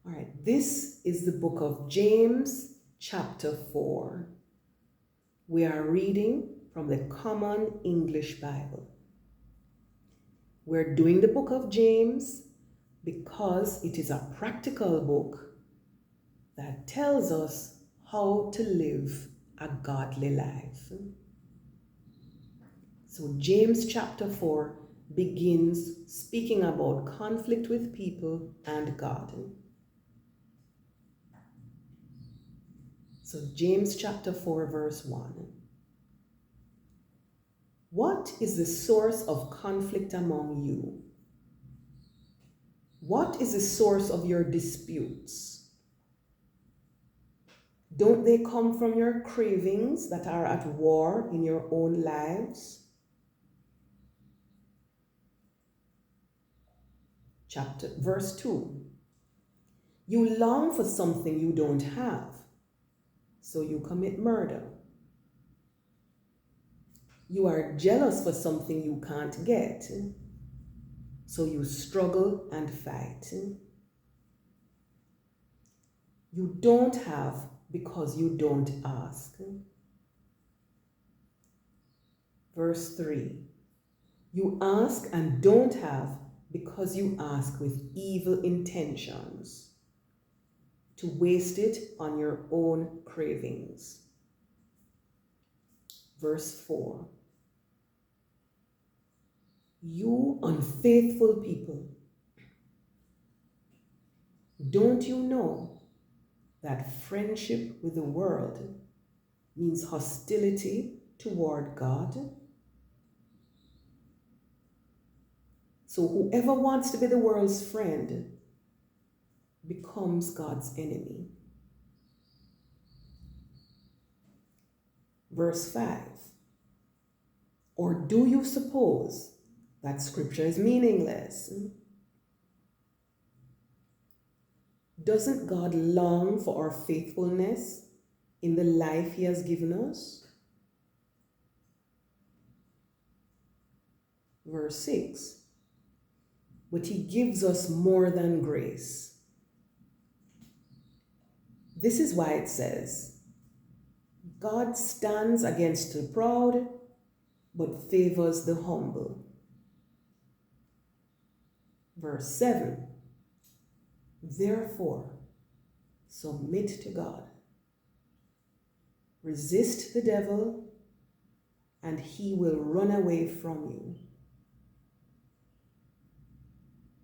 All right, this is the book of James, chapter 4. We are reading from the Common English Bible. We're doing the book of James because it is a practical book that tells us how to live a godly life. So James chapter 4 begins speaking about conflict with people and God. So James chapter 4 verse 1. What is the source of conflict among you? What is the source of your disputes? Don't they come from your cravings that are at war in your own lives? Verse 2. You long for something you don't have, so you commit murder. You are jealous for something you can't get, so you struggle and fight. You don't have because you don't ask. Verse 3. You ask and don't have because you ask with evil intentions, to waste it on your own cravings. Verse 4. You unfaithful people, don't you know that friendship with the world means hostility toward God? So whoever wants to be the world's friend becomes God's enemy. Verse 5. Or do you suppose that scripture is meaningless? Doesn't God long for our faithfulness in the life He has given us? Verse 6. But He gives us more than grace. This is why it says, God stands against the proud, but favors the humble. Verse 7. Therefore, submit to God. Resist the devil, and he will run away from you.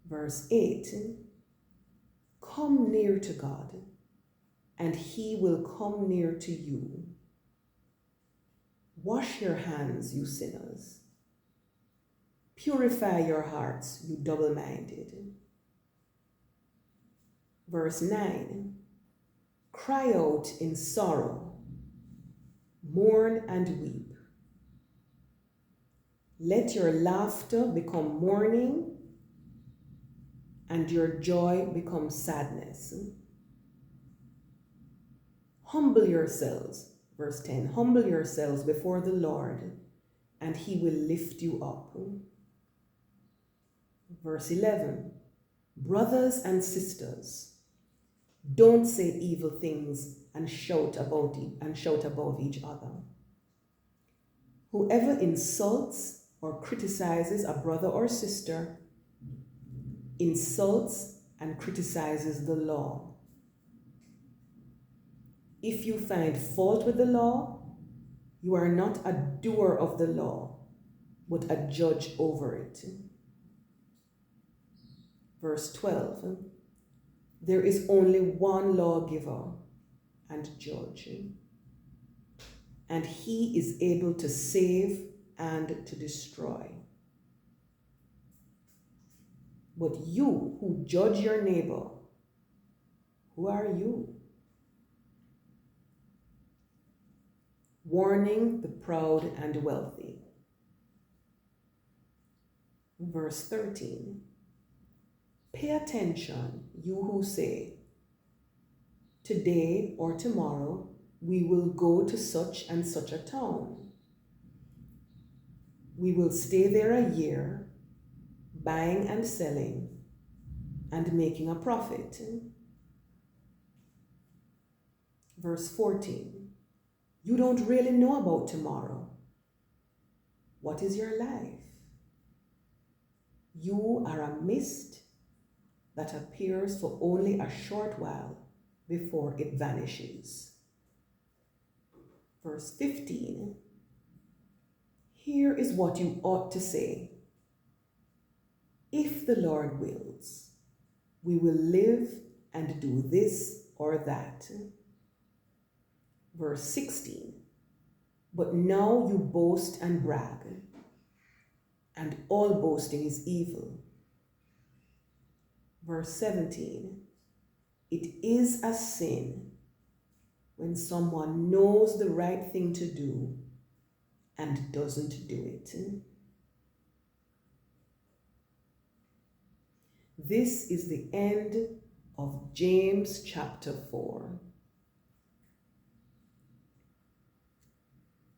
Verse 8. Come near to God, and he will come near to you. Wash your hands, you sinners. Purify your hearts, you double-minded. Verse 9. Cry out in sorrow, mourn and weep. Let your laughter become mourning, and your joy become sadness. Humble yourselves, verse 10, humble yourselves before the Lord, and he will lift you up. Verse 11, brothers and sisters, don't say evil things and shout above each other. Whoever insults or criticizes a brother or sister insults and criticizes the law. If you find fault with the law, you are not a doer of the law, but a judge over it. Verse 12, there is only one lawgiver and judge, and he is able to save and to destroy. But you who judge your neighbor, who are you? Warning the proud and wealthy. Verse 13. Pay attention, you who say, today or tomorrow we will go to such and such a town. We will stay there a year, buying and selling and making a profit. Verse 14. You don't really know about tomorrow. What is your life? You are a mist that appears for only a short while before it vanishes. Verse 15. Here is what you ought to say. If the Lord wills, we will live and do this or that. Verse 16. But now you boast and brag, and all boasting is evil. Verse 17. It is a sin when someone knows the right thing to do and doesn't do it. This is the end of James chapter 4.